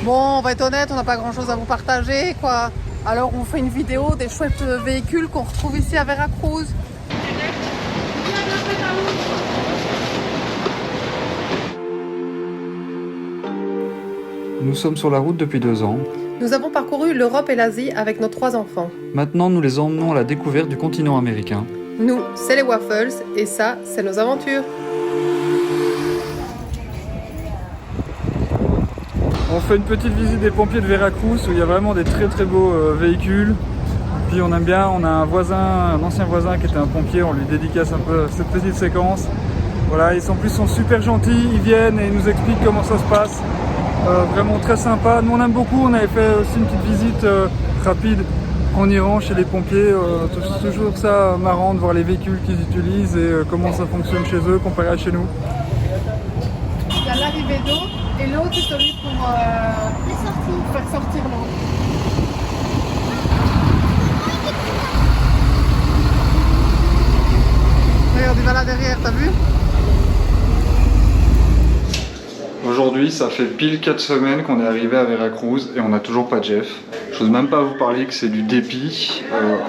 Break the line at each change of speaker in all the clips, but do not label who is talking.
Bon, on va être honnête, on n'a pas grand chose à vous partager, quoi. Alors on fait une vidéo des chouettes véhicules qu'on retrouve ici à Veracruz.
Nous sommes sur la route depuis 2 ans.
Nous avons parcouru l'Europe et l'Asie avec nos 3 enfants.
Maintenant, nous les emmenons à la découverte du continent américain.
Nous, c'est les Waffles, et ça, c'est nos aventures.
On fait une petite visite des pompiers de Veracruz où il y a vraiment des très très beaux véhicules. Puis on aime bien, on a un voisin, un ancien voisin qui était un pompier, on lui dédicace un peu cette petite séquence. Voilà, ils sont super gentils, ils viennent et ils nous expliquent comment ça se passe. Vraiment très sympa. Nous on aime beaucoup, on avait fait aussi une petite visite rapide en Iran chez les pompiers. C'est toujours ça marrant de voir les véhicules qu'ils utilisent et comment ça fonctionne chez eux comparé à chez nous.
Il y a l'arrivée d'eau et l'autre c'est celui pour faire sortir l'eau. Regarde, il va là derrière, t'as vu?
Aujourd'hui, ça fait pile 4 semaines qu'on est arrivé à Veracruz et on n'a toujours pas Jeff. Je n'ose même pas vous parler que c'est du dépit.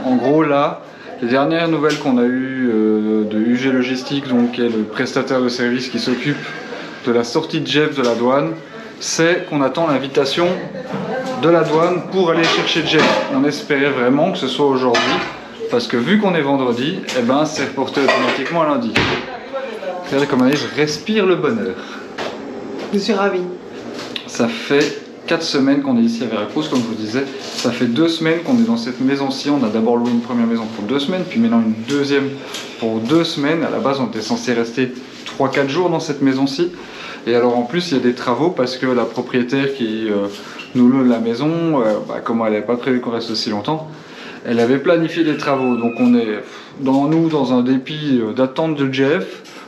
En gros, là, les dernières nouvelles qu'on a eues de UG Logistique, donc qui est le prestataire de service qui s'occupe de la sortie de Jeff de la douane, c'est qu'on attend l'invitation de la douane pour aller chercher Jeff. On espérait vraiment que ce soit aujourd'hui, parce que vu qu'on est vendredi, eh ben, c'est reporté automatiquement à lundi. Regardez comme Alice respire le bonheur.
Je suis ravie.
Ça fait 4 semaines qu'on est ici à Veracruz, comme je vous disais. Ça fait 2 semaines qu'on est dans cette maison-ci. On a d'abord loué une première maison pour 2 semaines, puis maintenant une deuxième pour 2 semaines. À la base, on était censé rester 3-4 jours dans cette maison-ci. Et alors en plus, il y a des travaux parce que la propriétaire qui nous loue la maison, comme elle n'avait pas prévu qu'on reste aussi longtemps, elle avait planifié des travaux. Donc on est dans un dépit d'attente de Jeff,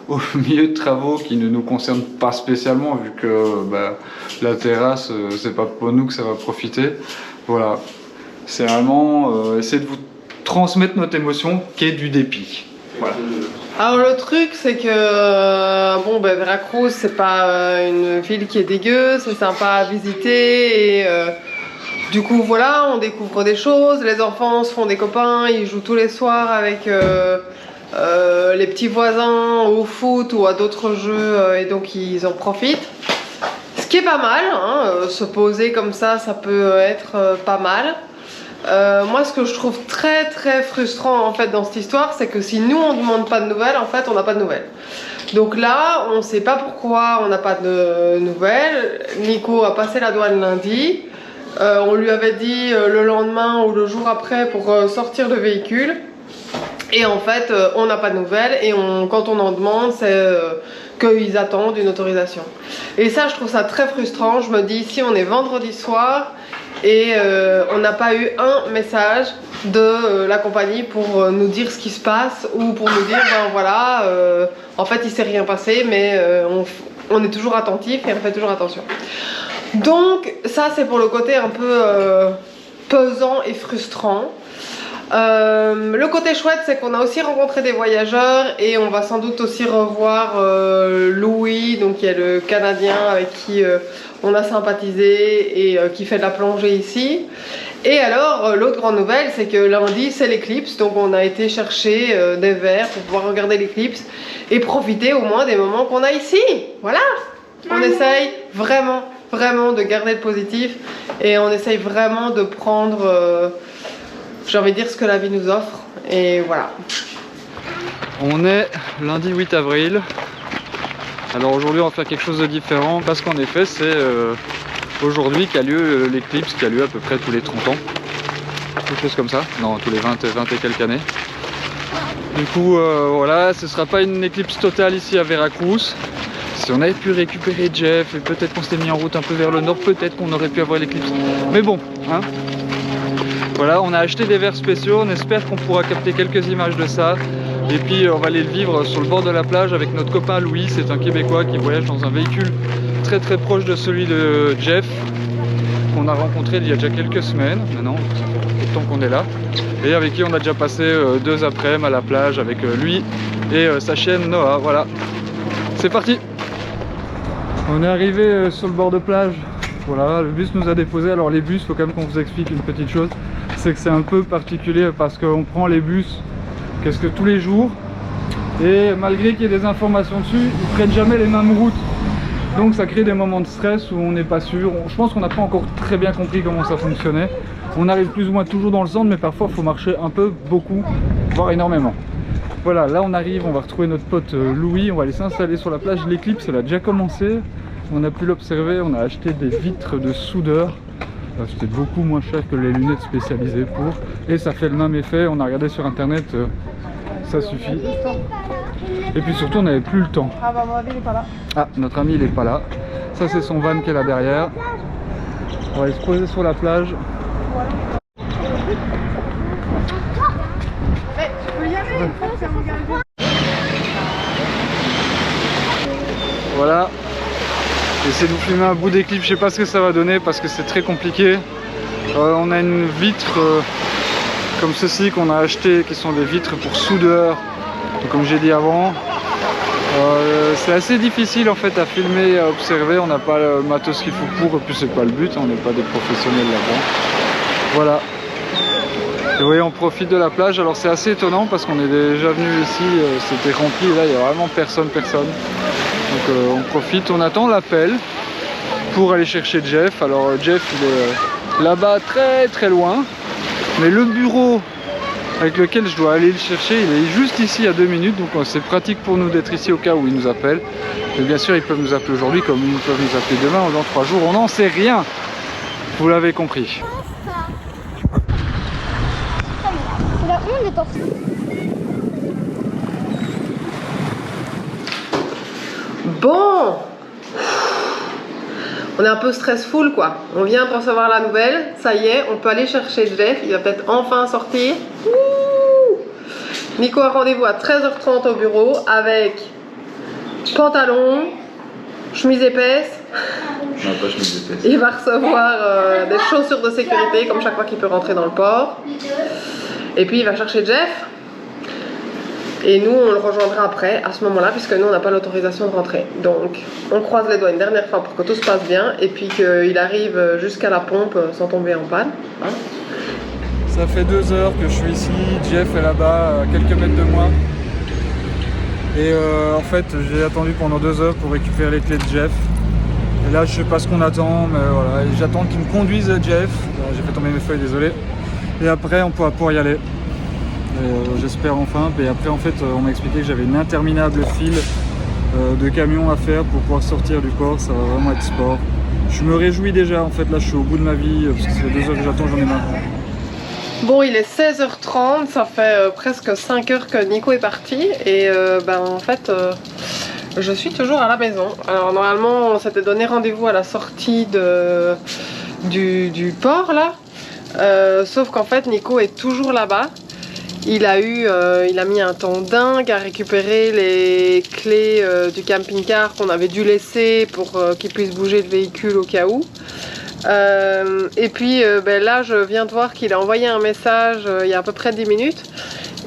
au milieu de travaux qui ne nous concernent pas spécialement vu que la terrasse c'est pas pour nous que ça va profiter. Voilà, c'est vraiment essayer de vous transmettre notre émotion qui est du dépit. Voilà.
Alors le truc c'est que Veracruz c'est pas une ville qui est dégueu, c'est sympa à visiter et du coup voilà, on découvre des choses, les enfants se font des copains, ils jouent tous les soirs avec les petits voisins au foot ou à d'autres jeux et donc ils en profitent. Ce qui est pas mal, hein, se poser comme ça peut être pas mal. Moi ce que je trouve très très frustrant en fait dans cette histoire, c'est que si nous on demande pas de nouvelles, en fait on n'a pas de nouvelles. Donc là on sait pas pourquoi on n'a pas de nouvelles. Nico a passé la douane lundi. On lui avait dit le lendemain ou le jour après pour sortir le véhicule. Et en fait, on n'a pas de nouvelles et quand on en demande, c'est qu'ils attendent une autorisation. Et ça, je trouve ça très frustrant. Je me dis, ici, on est vendredi soir et on n'a pas eu un message de la compagnie pour nous dire ce qui se passe ou pour nous dire, ben voilà, en fait, il s'est rien passé, mais on est toujours attentif et on fait toujours attention. Donc, ça, c'est pour le côté un peu pesant et frustrant. Le côté chouette c'est qu'on a aussi rencontré des voyageurs et on va sans doute aussi revoir Louis, donc qui est le Canadien avec qui on a sympathisé et qui fait de la plongée ici. Et alors l'autre grande nouvelle c'est que lundi c'est l'éclipse, donc on a été chercher des verres pour pouvoir regarder l'éclipse et profiter au moins des moments qu'on a ici. Voilà, on essaye vraiment de garder le positif et on essaye vraiment de prendre j'ai envie de dire ce que la vie nous offre et voilà.
On est lundi 8 avril. Alors aujourd'hui on va faire quelque chose de différent parce qu'en effet c'est aujourd'hui qu'a lieu l'éclipse qui a lieu à peu près tous les 30 ans. Quelque chose comme ça, non tous les 20 et quelques années. Du coup voilà, ce sera pas une éclipse totale ici à Veracruz. Si on avait pu récupérer Jeff et peut-être qu'on s'était mis en route un peu vers le nord, peut-être qu'on aurait pu avoir l'éclipse. Mais bon, hein. Voilà, on a acheté des verres spéciaux, on espère qu'on pourra capter quelques images de ça. Et puis on va aller le vivre sur le bord de la plage avec notre copain Louis, c'est un Québécois qui voyage dans un véhicule très très proche de celui de Jeff, qu'on a rencontré il y a déjà quelques semaines, maintenant ça fait beaucoup de temps qu'on est là. Et avec qui on a déjà passé 2 après-midi à la plage avec lui et sa chienne Noah, voilà. C'est parti! On est arrivé sur le bord de plage Voilà, le bus nous a déposé. Alors les bus, il faut quand même qu'on vous explique une petite chose, c'est que c'est un peu particulier parce qu'on prend les bus qu'est-ce que tous les jours, et malgré qu'il y ait des informations dessus, ils prennent jamais les mêmes routes. Donc ça crée des moments de stress où on n'est pas sûr. Je pense qu'on n'a pas encore très bien compris comment ça fonctionnait. On arrive plus ou moins toujours dans le centre, mais parfois il faut marcher un peu, beaucoup, voire énormément. Voilà, là on arrive, on va retrouver notre pote Louis, on va aller s'installer sur la plage. L'éclipse elle a déjà commencé, on a pu l'observer, on a acheté des vitres de soudeur. C'était beaucoup moins cher que les lunettes spécialisées pour, et ça fait le même effet. On a regardé sur internet, ça suffit. Et puis surtout on n'avait plus le temps.
Ah bah mon ami il est pas là.
Ah, notre ami il est pas là. Ça c'est son van qui est là derrière. On va aller se poser sur la plage.
Hey, tu peux y aller, c'est mon gars.
Voilà. J'essaie de vous filmer un bout d'éclipse, je sais pas ce que ça va donner parce que c'est très compliqué. On a une vitre comme ceci qu'on a acheté, qui sont des vitres pour soudeur, comme j'ai dit avant. C'est assez difficile en fait à filmer et à observer, on n'a pas le matos qu'il faut pour, et puis c'est pas le but, on n'est pas des professionnels là-bas. Voilà. Et vous voyez, on profite de la plage. Alors c'est assez étonnant parce qu'on est déjà venu ici, c'était rempli, et là il n'y a vraiment personne. Donc on profite, on attend l'appel pour aller chercher Jeff. Alors Jeff il est là-bas très loin, mais le bureau avec lequel je dois aller le chercher, il est juste ici à 2 minutes, donc c'est pratique pour nous d'être ici au cas où il nous appelle. Et bien sûr ils peuvent nous appeler aujourd'hui comme ils peuvent nous appeler demain ou dans 3 jours, on n'en sait rien, vous l'avez compris.
Bon, on est un peu stressful quoi. On vient de recevoir la nouvelle, ça y est, on peut aller chercher Jeff, il va peut-être enfin sortir. Ouh. Nico a rendez-vous à 13h30 au bureau avec pantalon, chemise épaisse.
Non, pas chemise épaisse.
Il va recevoir des chaussures de sécurité comme chaque fois qu'il peut rentrer dans le port. Et puis il va chercher Jeff. Et nous, on le rejoindra après, à ce moment-là, puisque nous, on n'a pas l'autorisation de rentrer. Donc, on croise les doigts une dernière fois pour que tout se passe bien, et puis qu'il arrive jusqu'à la pompe sans tomber en panne. Hein?
Ça fait 2 heures que je suis ici, Jeff est là-bas, à quelques mètres de moi. Et en fait, j'ai attendu pendant 2 heures pour récupérer les clés de Jeff. Et là, je sais pas ce qu'on attend, mais voilà, j'attends qu'il me conduise Jeff. J'ai fait tomber mes feuilles, désolé. Et après, on pourra pouvoir y aller. J'espère enfin. Et après en fait on m'a expliqué que j'avais une interminable file de camions à faire pour pouvoir sortir du port. Ça va vraiment être sport. Je me réjouis déjà en fait, là je suis au bout de ma vie parce que ça fait 2 heures que j'attends, j'en ai marre.
Bon, il est 16h30, ça fait presque 5 heures que Nico est parti et en fait je suis toujours à la maison. Alors normalement on s'était donné rendez-vous à la sortie du port là, sauf qu'en fait Nico est toujours là-bas. Il a mis un temps dingue à récupérer les clés du camping-car qu'on avait dû laisser pour qu'il puisse bouger le véhicule au cas où. Et puis là je viens de voir qu'il a envoyé un message il y a à peu près 10 minutes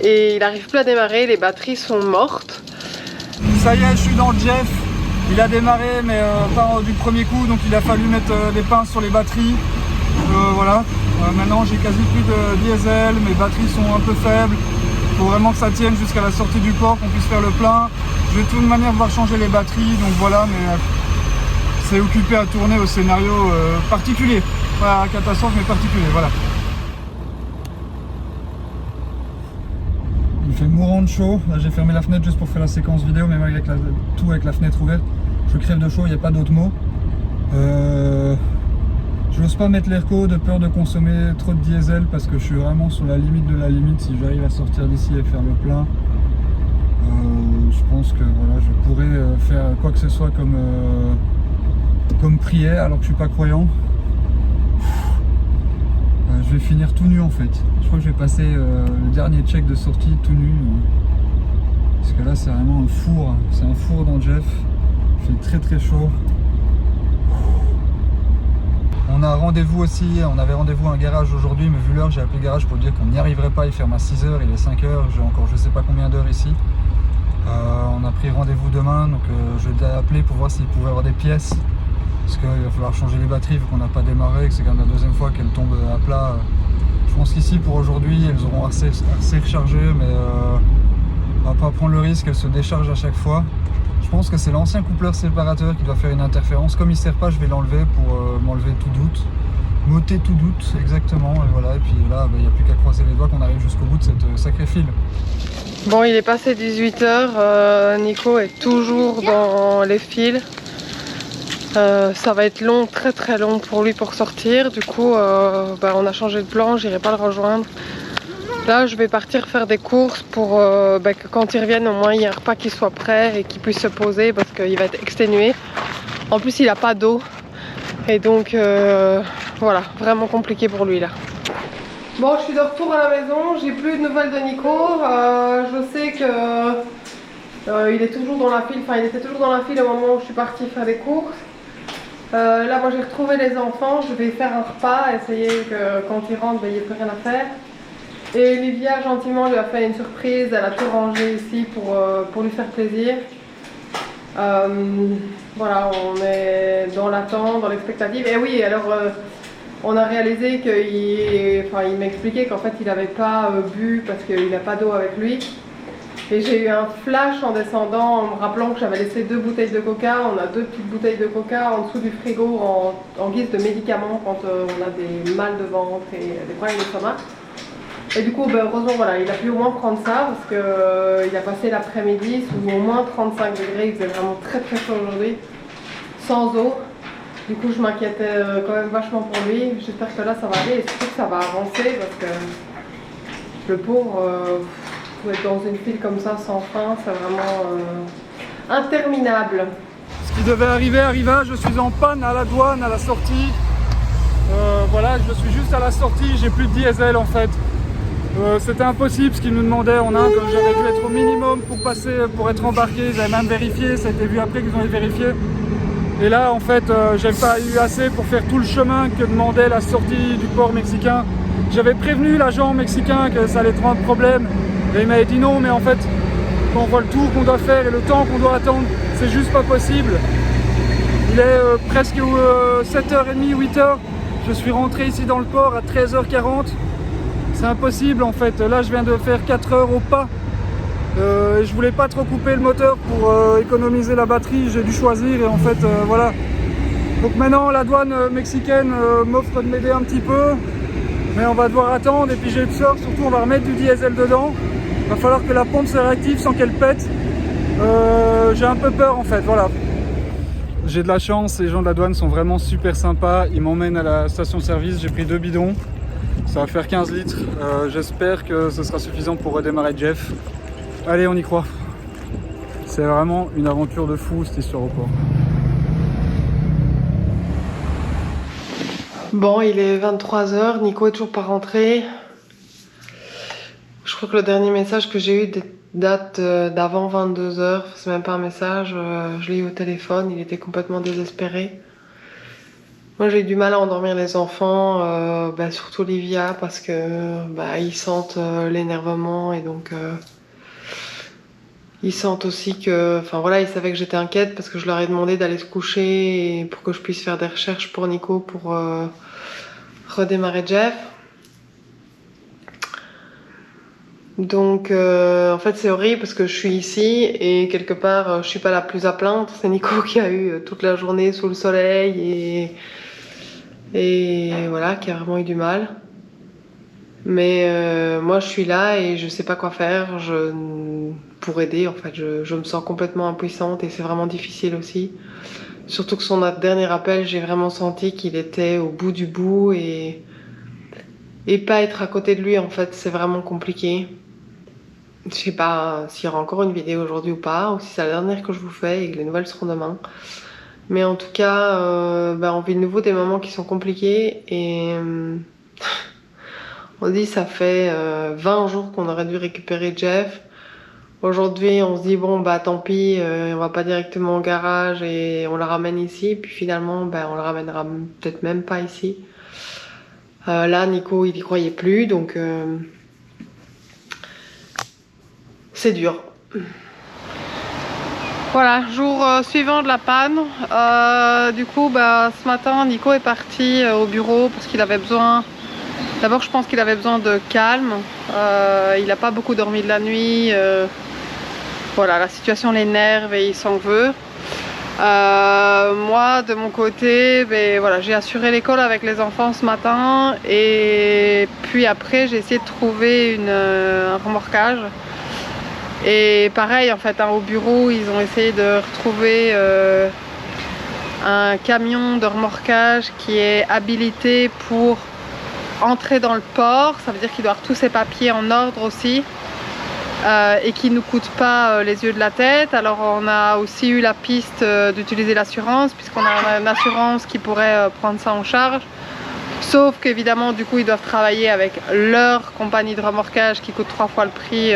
et il n'arrive plus à démarrer, les batteries sont mortes.
Ça y est, je suis dans le Jeff, il a démarré mais pas du premier coup, donc il a fallu mettre des pinces sur les batteries. Voilà. Maintenant j'ai quasi plus de diesel, mes batteries sont un peu faibles. Il faut vraiment que ça tienne jusqu'à la sortie du port, qu'on puisse faire le plein. Je vais de toute manière devoir changer les batteries, donc voilà, mais c'est occupé à tourner au scénario particulier. Pas catastrophe mais particulier, voilà. Il fait mourant de chaud. Là j'ai fermé la fenêtre juste pour faire la séquence vidéo, mais malgré tout avec la fenêtre ouverte, je crève de chaud, il n'y a pas d'autre mot. Je n'ose pas mettre l'airco de peur de consommer trop de diesel parce que je suis vraiment sur la limite de la limite. Si j'arrive à sortir d'ici et faire le plein, je pense que voilà, je pourrais faire quoi que ce soit comme prière alors que je suis pas croyant. Je vais finir tout nu en fait. Je crois que je vais passer le dernier check de sortie tout nu. Parce que là c'est vraiment un four. C'est un four dans Jeff. Il fait très chaud. On a rendez-vous aussi, on avait rendez-vous à un garage aujourd'hui, mais vu l'heure, j'ai appelé le garage pour dire qu'on n'y arriverait pas, il ferme à 6 h, il est 5 h, j'ai encore je sais pas combien d'heures ici. On a pris rendez-vous demain, donc je l'ai appelé pour voir s'il pouvait avoir des pièces
parce qu'il va falloir changer les batteries vu qu'on n'a pas démarré, que c'est quand même la deuxième fois qu'elles tombent à plat. Je pense qu'ici pour aujourd'hui elles auront assez rechargé, mais on va pas prendre le risque qu'elles se déchargent à chaque fois. Je pense que c'est l'ancien coupleur séparateur qui doit faire une interférence. Comme il ne sert pas, je vais l'enlever pour m'enlever tout doute. M'ôter tout doute, exactement. Et voilà, et puis là, il n'y a plus qu'à croiser les doigts qu'on arrive jusqu'au bout de cette sacrée file.
Bon, il est passé 18 h, Nico est toujours dans les fils. Ça va être long, très très long pour lui pour sortir. Du coup, on a changé de plan, j'irai pas le rejoindre. Là, je vais partir faire des courses pour que quand il revienne, au moins il y ait un repas qui soit prêt et qu'il puisse se poser parce qu'il va être exténué. En plus, il n'a pas d'eau. Et donc, voilà, vraiment compliqué pour lui là. Bon, je suis de retour à la maison, j'ai plus de nouvelles de Nico. Je sais que il est toujours dans la file, enfin il était toujours dans la file au moment où je suis partie faire des courses. Là, moi j'ai retrouvé les enfants, je vais faire un repas, essayer que quand ils rentrent, il n'y ait plus rien à faire. Et Olivia gentiment lui a fait une surprise, elle a tout rangé ici pour lui faire plaisir. Voilà, on est dans l'attente, dans l'expectative. Et oui, alors on a réalisé qu'il m'expliquait qu'en fait il n'avait pas bu parce qu'il n'a pas d'eau avec lui. Et j'ai eu un flash en descendant en me rappelant que j'avais laissé 2 bouteilles de coca. On a 2 petites bouteilles de coca en dessous du frigo en guise de médicaments quand on a des mal de ventre et des problèmes d'estomac. Et du coup, heureusement, voilà, il a pu au moins prendre ça parce qu'il a passé l'après-midi sous au moins 35 degrés. Il faisait vraiment très très chaud aujourd'hui, sans eau. Du coup, je m'inquiétais quand même vachement pour lui. J'espère que là, ça va aller et surtout que ça va avancer parce que le pauvre, pour être dans une file comme ça sans fin, c'est vraiment interminable.
Ce qui devait arriver arriva, je suis en panne à la douane, à la sortie. Voilà, je suis juste à la sortie, j'ai plus de diesel en fait. C'était impossible ce qu'ils nous demandaient en Inde, j'aurais dû être au minimum pour passer, pour être embarqué, ils avaient même vérifié, ça a été vu après qu'ils ont vérifié. Et là en fait, j'ai pas eu assez pour faire tout le chemin que demandait la sortie du port mexicain. J'avais prévenu l'agent mexicain que ça allait être un problème, et il m'avait dit non, mais en fait, quand on voit le tour qu'on doit faire et le temps qu'on doit attendre, c'est juste pas possible. Il est presque 7h30, 8h, je suis rentré ici dans le port à 13h40. C'est impossible en fait, là je viens de faire 4 heures au pas. Je voulais pas trop couper le moteur pour économiser la batterie, j'ai dû choisir et en fait voilà. Donc maintenant la douane mexicaine m'offre de m'aider un petit peu, mais on va devoir attendre et puis j'ai peur, surtout on va remettre du diesel dedans. Il va falloir que la pompe se réactive sans qu'elle pète. J'ai un peu peur en fait, voilà. J'ai de la chance, les gens de la douane sont vraiment super sympas, ils m'emmènent à la station-service, j'ai pris 2 bidons. Ça va faire 15 litres, j'espère que ce sera suffisant pour redémarrer Jeff. Allez, on y croit. C'est vraiment une aventure de fou cette histoire au port.
Bon, il est 23 h, Nico est toujours pas rentré. Je crois que le dernier message que j'ai eu date d'avant 22 h, c'est même pas un message, je l'ai eu au téléphone, il était complètement désespéré. Moi j'ai eu du mal à endormir les enfants, surtout Olivia, parce que ils sentent l'énervement et donc ils sentent aussi que, enfin voilà, ils savaient que j'étais inquiète parce que je leur ai demandé d'aller se coucher et pour que je puisse faire des recherches pour Nico pour redémarrer Jeff. Donc en fait c'est horrible parce que je suis ici et quelque part je suis pas la plus à plaindre, c'est Nico qui a eu toute la journée sous le soleil et voilà, qui a vraiment eu du mal. Mais moi je suis là et je sais pas quoi faire pour aider en fait, je me sens complètement impuissante et c'est vraiment difficile aussi. Surtout que son dernier appel, j'ai vraiment senti qu'il était au bout du bout et pas être à côté de lui en fait, c'est vraiment compliqué. Je sais pas s'il y aura encore une vidéo aujourd'hui ou pas, ou si c'est la dernière que je vous fais et que les nouvelles seront demain. Mais en tout cas, on vit de nouveau des moments qui sont compliqués et on dit ça fait 20 jours qu'on aurait dû récupérer Jeff. Aujourd'hui, on se dit bon tant pis, on va pas directement au garage et on la ramène ici. Puis finalement, on la ramènera peut-être même pas ici. Là, Nico, il y croyait plus, donc c'est dur. Voilà, jour suivant de la panne. Du coup, ce matin, Nico est parti au bureau parce qu'il avait besoin... D'abord, je pense qu'il avait besoin de calme. Il n'a pas beaucoup dormi de la nuit. Voilà, la situation l'énerve et il s'en veut. Moi, de mon côté, voilà, j'ai assuré l'école avec les enfants ce matin. Et puis après, j'ai essayé de trouver un remorquage. Et pareil, en fait, au bureau, ils ont essayé de retrouver un camion de remorquage qui est habilité pour entrer dans le port. Ça veut dire qu'il doit avoir tous ses papiers en ordre aussi et qui ne nous coûte pas les yeux de la tête. Alors on a aussi eu la piste d'utiliser l'assurance, puisqu'on a une assurance qui pourrait prendre ça en charge. Sauf qu'évidemment, du coup, ils doivent travailler avec leur compagnie de remorquage qui coûte 3 fois le prix...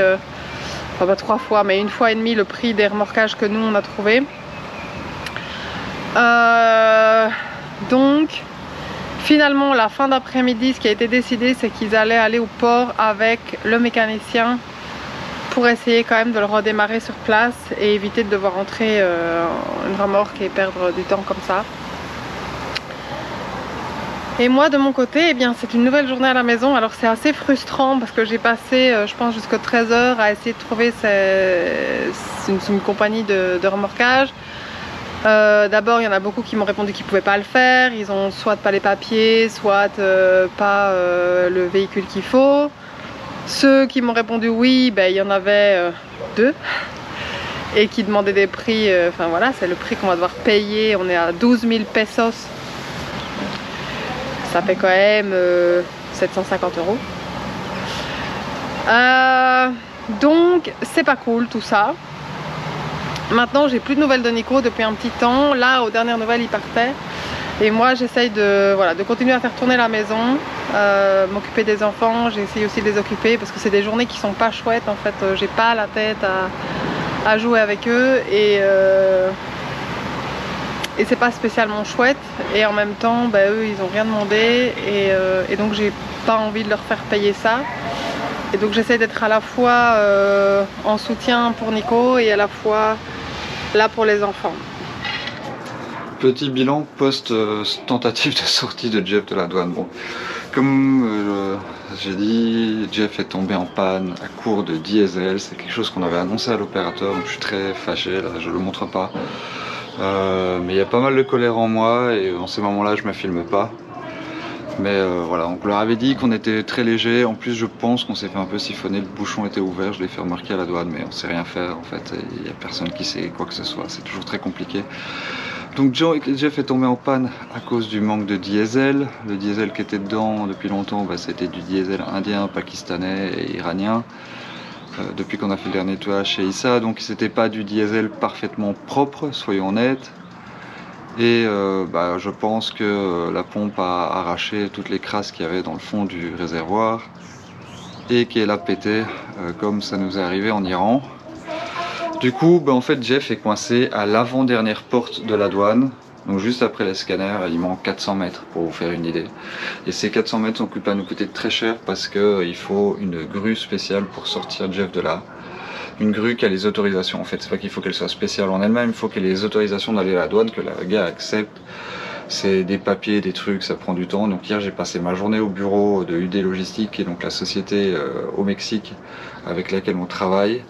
Enfin, pas 3 fois, mais 1,5 fois le prix des remorquages que nous on a trouvé. Donc finalement, la fin d'après-midi, ce qui a été décidé, c'est qu'ils allaient aller au port avec le mécanicien pour essayer quand même de le redémarrer sur place et éviter de devoir entrer une remorque et perdre du temps comme ça. Et moi de mon côté, eh bien, c'est une nouvelle journée à la maison. Alors c'est assez frustrant parce que j'ai passé, je pense, jusqu'à 13 h à essayer de trouver une compagnie de remorquage. D'abord, il y en a beaucoup qui m'ont répondu qu'ils ne pouvaient pas le faire. Ils ont soit pas les papiers, soit pas le véhicule qu'il faut. Ceux qui m'ont répondu oui, il y en avait 2 et qui demandaient des prix. Enfin voilà, c'est le prix qu'on va devoir payer. On est à 12 000 pesos. Ça fait quand même 750 €. Donc c'est pas cool tout ça. Maintenant j'ai plus de nouvelles de Nico depuis un petit temps. Là aux dernières nouvelles il partait. Et moi j'essaye de continuer à faire tourner la maison, m'occuper des enfants. J'essaye aussi de les occuper parce que c'est des journées qui sont pas chouettes en fait. J'ai pas la tête à jouer avec eux et c'est pas spécialement chouette. Et en même temps eux ils ont rien demandé et donc j'ai pas envie de leur faire payer ça. Et donc j'essaie d'être à la fois en soutien pour Nico et à la fois là pour les enfants.
Petit bilan post-tentative de sortie de Jeff de la douane. Bon, comme j'ai dit, Jeff est tombé en panne à court de diesel. C'est quelque chose qu'on avait annoncé à l'opérateur, donc je suis très fâché, là je le montre pas. Mais il y a pas mal de colère en moi et en ces moments-là je me filme pas. Mais voilà, on leur avait dit qu'on était très léger. En plus je pense qu'on s'est fait un peu siphonner, le bouchon était ouvert, je l'ai fait remarquer à la douane, mais on sait rien faire en fait. Il n'y a personne qui sait quoi que ce soit, c'est toujours très compliqué. Donc Jeff est tombé en panne à cause du manque de diesel. Le diesel qui était dedans depuis longtemps, c'était du diesel indien, pakistanais et iranien. Depuis qu'on a fait le dernier nettoyage chez Issa, donc c'était pas du diesel parfaitement propre, soyons honnêtes. Et je pense que la pompe a arraché toutes les crasses qu'il y avait dans le fond du réservoir et qu'elle a pété comme ça nous est arrivé en Iran. Du coup, en fait, Jeff est coincé à l'avant-dernière porte de la douane. Donc juste après les scanners, il manque 400 mètres pour vous faire une idée. Et ces 400 mètres sont à nous coûter très cher parce qu'il faut une grue spéciale pour sortir Jeff de là. Une grue qui a les autorisations. En fait, c'est pas qu'il faut qu'elle soit spéciale en elle-même, il faut qu'elle ait les autorisations d'aller à la douane, que la gars accepte. C'est des papiers, des trucs, ça prend du temps. Donc hier, j'ai passé ma journée au bureau de UD Logistique, qui est donc la société au Mexique avec laquelle on travaille.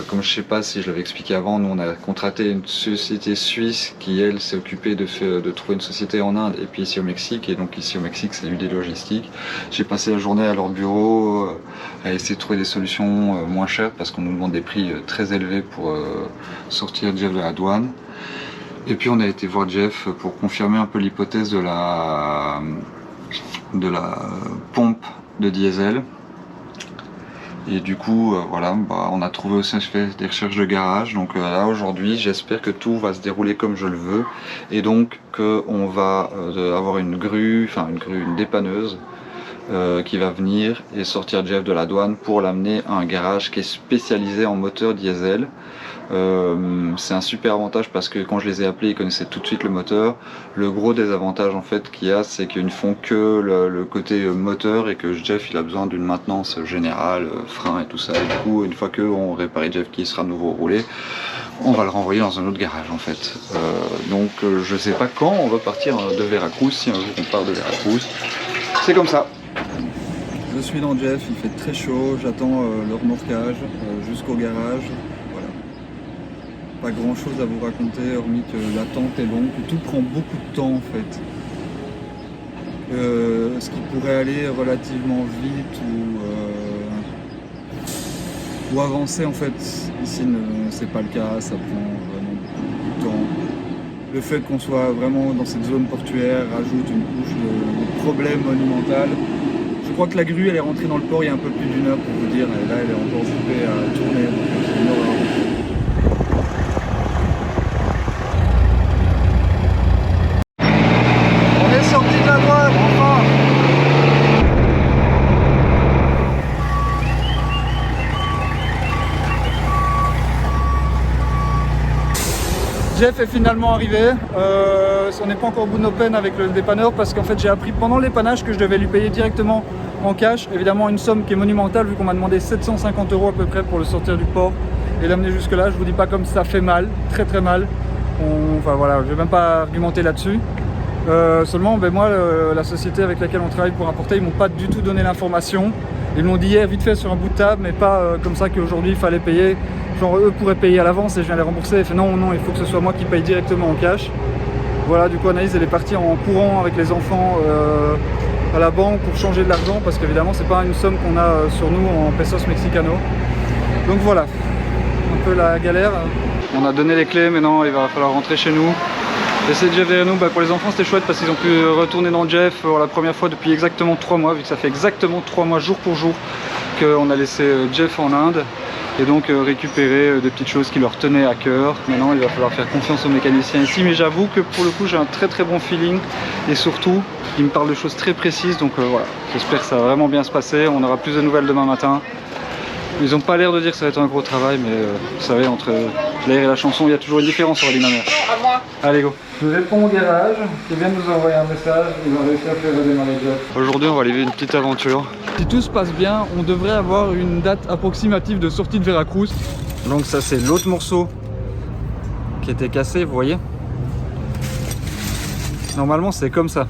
Comme je sais pas si je l'avais expliqué avant, nous on a contracté une société suisse qui elle s'est occupée de trouver une société en Inde et puis ici au Mexique, et donc ici au Mexique c'est UD Logistique. J'ai passé la journée à leur bureau à essayer de trouver des solutions moins chères parce qu'on nous demande des prix très élevés pour sortir Jeff de la douane. Et puis on a été voir Jeff pour confirmer un peu l'hypothèse de la pompe de diesel. Et du coup, on a trouvé aussi des recherches de garage. Donc là aujourd'hui, j'espère que tout va se dérouler comme je le veux. Et donc qu'on va avoir une dépanneuse qui va venir et sortir Jeff de la douane pour l'amener à un garage qui est spécialisé en moteur diesel. C'est un super avantage parce que quand je les ai appelés, ils connaissaient tout de suite le moteur. Le gros désavantage en fait qu'il y a, c'est qu'ils ne font que le côté moteur et que Jeff il a besoin d'une maintenance générale, frein et tout ça. Et du coup, une fois qu'on répare Jeff qui sera nouveau roulé, on va le renvoyer dans un autre garage en fait. Donc je sais pas quand on va partir de Veracruz, si un jour on part de Veracruz. C'est comme ça. Je suis dans Jeff, il fait très chaud, j'attends le remorquage jusqu'au garage. Voilà. Pas grand chose à vous raconter, hormis que l'attente est longue, que tout prend beaucoup de temps en fait. Ce qui pourrait aller relativement vite ou avancer en fait, ici c'est pas le cas, ça prend vraiment beaucoup de temps. Le fait qu'on soit vraiment dans cette zone portuaire rajoute une couche de problème monumental. Je crois que la grue elle est rentrée dans le port il y a un peu plus d'une heure pour vous dire, et là elle est encore occupée à tourner, donc c'est une horreur. On est sorti de la douane, enfin.
Jeff est finalement arrivé, on n'est pas encore au bout de nos peines avec le dépanneur parce qu'en fait j'ai appris pendant l'épannage que je devais lui payer directement en cash, évidemment une somme qui est monumentale vu qu'on m'a demandé 750 € à peu près pour le sortir du port et l'amener jusque là. Je vous dis pas comme ça fait mal, très très mal, enfin voilà, je vais même pas argumenter là-dessus. Seulement moi la société avec laquelle on travaille pour apporter, ils m'ont pas du tout donné l'information. Ils m'ont dit hier vite fait sur un bout de table, mais pas comme ça qu'aujourd'hui il fallait payer. Genre eux pourraient payer à l'avance et je viens les rembourser. Et fait non, il faut que ce soit moi qui paye directement en cash. Voilà, du coup Anaïs elle est partie en courant avec les enfants à la banque pour changer de l'argent parce qu'évidemment c'est pas une somme qu'on a sur nous en pesos mexicanos. Donc voilà, un peu la galère.
On a donné les clés, maintenant il va falloir rentrer chez nous. Laisser Jeff derrière nous, pour les enfants c'était chouette parce qu'ils ont pu retourner dans Jeff pour la première fois depuis exactement 3 mois, vu que ça fait exactement 3 mois jour pour jour qu'on a laissé Jeff en Inde. Et donc récupérer des petites choses qui leur tenaient à cœur. Maintenant il va falloir faire confiance aux mécaniciens ici, mais j'avoue que pour le coup j'ai un très très bon feeling et surtout ils me parlent de choses très précises, donc voilà, j'espère que ça va vraiment bien se passer. On aura plus de nouvelles demain matin. Ils n'ont pas l'air de dire que ça va être un gros travail, mais vous savez, entre l'air et la chanson il y a toujours une différence, Aurélie ma mère. Allez go.
Je réponds au garage qui vient de nous envoyer un message, ils ont réussi à faire redémarrer Jeff.
Aujourd'hui on va aller vivre une petite aventure.
Si tout se passe bien, on devrait avoir une date approximative de sortie de Veracruz.
Donc ça c'est l'autre morceau qui était cassé, vous voyez. Normalement c'est comme ça.